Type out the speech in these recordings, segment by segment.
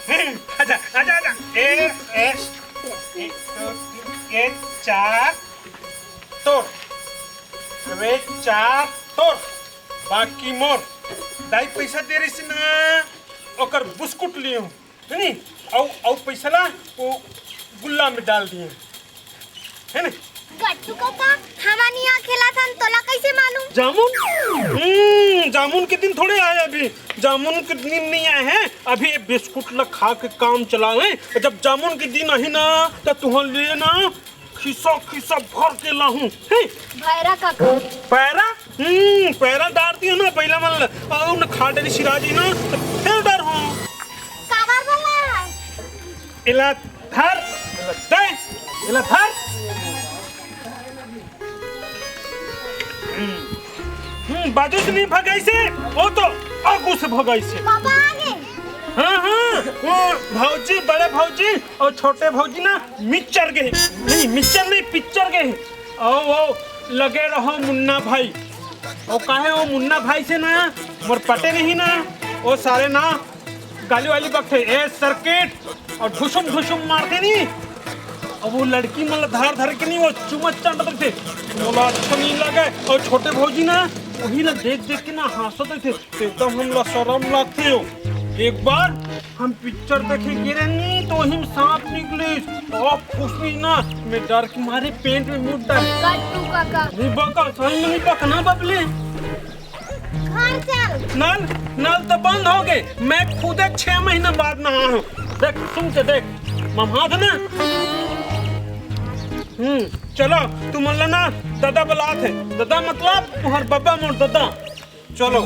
आजा आजा आजा एक एक एक दो तीन एक चार तोड़ वे चार तोड़ बाकी मोर दाई पैसा दे रही सी ना ओकर बिस्कुट लियो है नी औ पैसा ला वो गुल्ला में डाल दिए है ना गट्टू काका हमानी यहाँ खेला था तोला कैसे मालूम? जामुन जामुन के दिन थोड़े आए अभी जामुन के दिन नहीं आए हैं अभी ये बिस्कुट ला खा के काम चलावे जब जामुन के दिन आई ना तो तुहर लिए ना खिसा खिसा भर के लाहूं है भैरा काका पैरा पैरा डालती है ना पहला मन और न खाडरी सिराजी ना तो फिर डर हो काबर बोला इला थर दे इला थर बाजू से नहीं भगाई से वो तो आगू से भगाई से पापा आगे हाँ वो भौजी बड़े भौजी और छोटे भौजी ना मिक्सचर गए नहीं मिक्सचर नहीं पिक्चर गए और वो लगे रहो मुन्ना भाई वो काहे वो मुन्ना भाई से ना मोर पटे नहीं ना वो सारे ना गाली वाली बकते ए सर्किट और ढुसुम मारते नहीं अब वो लड़की मतलब धर के नहीं वो चुमच चाटते थे बोला अच्छा नहीं लगे और छोटे भौजी ना वही ना देख के ना हंसते थे एकदम हम लोग शर्म लगते हो एक बार हम पिक्चर देखे गिरे नहीं तो वही सांप निकले और फुसली ना मैं डर के मारे पेंट में मुड़ डाल गट्टू काका नहीं बका सही में नहीं बका ना बबले घर चल नल तो बंद हो गए मैं खुद 6 महीने बाद नहा हूँ देख सुन के देख मम्मा था ना चलो तुम ना दादा बुलात है दादा मतलब तुम्हार बाबा मोर दादा चलो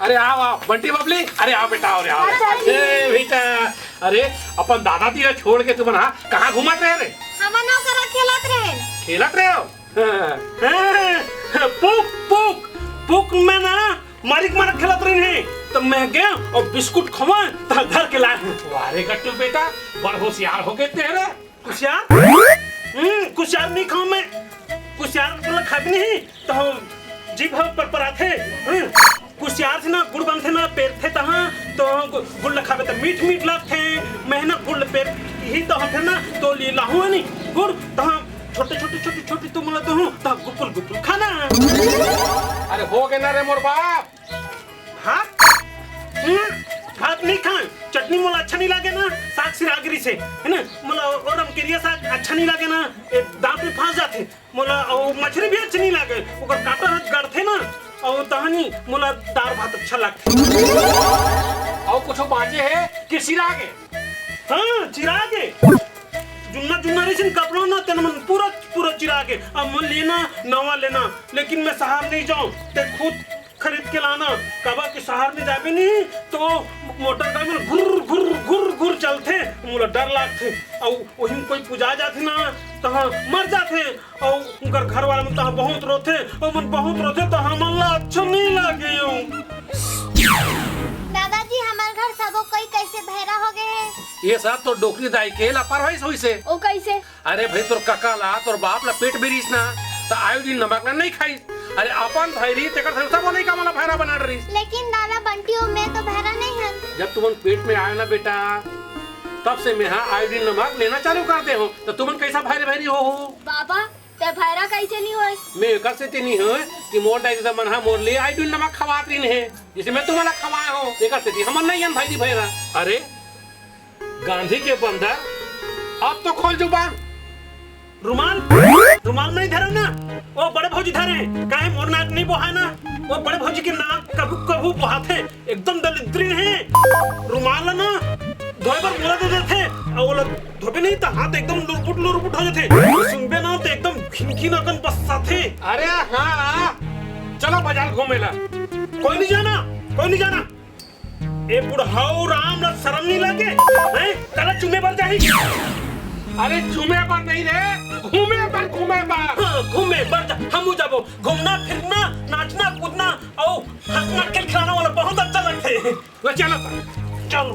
अरे आओ बंटी बबली अरे आओ बेटा अरे आओ ए बेटा अरे अपन दादा तीरा छोड़ के तुम ना कहाँ घुमात रहे रे हम नौकर खेलत रहे खेलत रहे हो पुक पुक में ना मारिक खेलत रही है तो मैं गया और बिस्कुट खवा तो घर के लाए वारे गट्टू बेटा बड़ होशियार हो गए तेरे कुशियार नहीं खाऊं मैं कुशियार मतलब खाते नहीं तो जीभ पर आते कुशियार से ना गुड़ बनते ना पेट थे तहाँ तो गुड़ खावे तो मीठ लगते मैं गुड़ पेट ही तो होते ना तो ले लाहूं नहीं गुड़ तहाँ छोटे तो मतलब हूँ तो गुपुल खाना अरे हो गए ना रे मोर बाप भात नहीं खाए चटनी मोला अच्छा नहीं लगे ना साग सिरागिरी से है ना मोला और हम केरिया साग अच्छा नहीं लगे ना दांत में फंस जाते मोला और मछली भी अच्छा नहीं लगे ओकर काटा गड़थे ना और तहानी मोला दाल भात अच्छा लगते और कुछ बाजे है कि चिरागे हाँ चिरागे जुन्ना रेशन कपड़ों ना तेन मन पूरा चिरागे अब मन लेना नवा लेना लेकिन मैं शहर नहीं जाऊं ते खुद खरीद के लाना कबा के शहर में जाबे नहीं तो मोटर गाड़ी में घुर चलते मुला डर लगते और वही कोई पूजा जाते ना तहाँ मर जाते और उनकर घर वाला में तहाँ बहुत रोते और मन बहुत रोते तो हमन ला अच्छा नहीं लगे दादाजी हमारे घर सबो कोई कैसे बहरा हो गए हैं ये सब तो डोकरी दाई के लापरवाही होई से ओ कैसे अरे भाई तोर काका ला तोर बाप ला पेट बेरीस ना तो आयोडीन नमक ना नहीं खाई अरे अपन भैरी तेकर संसा बोले का मला भैरा बना रही लेकिन दादा बंटी में तो बहरा नहीं है जब तुम पेट में आए ना बेटा तब से मैं आयोडीन नमक लेना चालू कर दे हो तो तुम कैसा भैरी हो बाबा ते भैरा कैसे नहीं होए मैं कर से नहीं हो कि मोर दाई दा मन मोर ले आयोडीन नमक खवात रही है जिसे मैं तुम्हारा खवाया हो देकर से हमन नहीं भाई भैरा अरे गांधी के बंदर अब तो खोल जुबान रुमाल नहीं धरे ना वो बड़े भौजी धरे काहे मोर नाक नहीं बोहा ना वो बड़े भौजी के नाक कभू बोहाते एकदम दरिद्री है रुमाल ना धोए पर मोला दे देते और वो धोबे नहीं तो हाथ एकदम लुरपुट हो जाते सुनबे ना तो एकदम खिनखिन अकन बसाते अरे हाँ चलो बाजार घूमेला कोई नहीं जाना ए बुढ़ाऊ राम ना शर्म नहीं लगे हैं कल चुमे पर जाही अरे चुमे पर नहीं रे घूमे पर हम जाबो घूमना फिरना नाचना कूदना और हंसना खेल खिलाना वाला बहुत अच्छा लगता है चलो चलो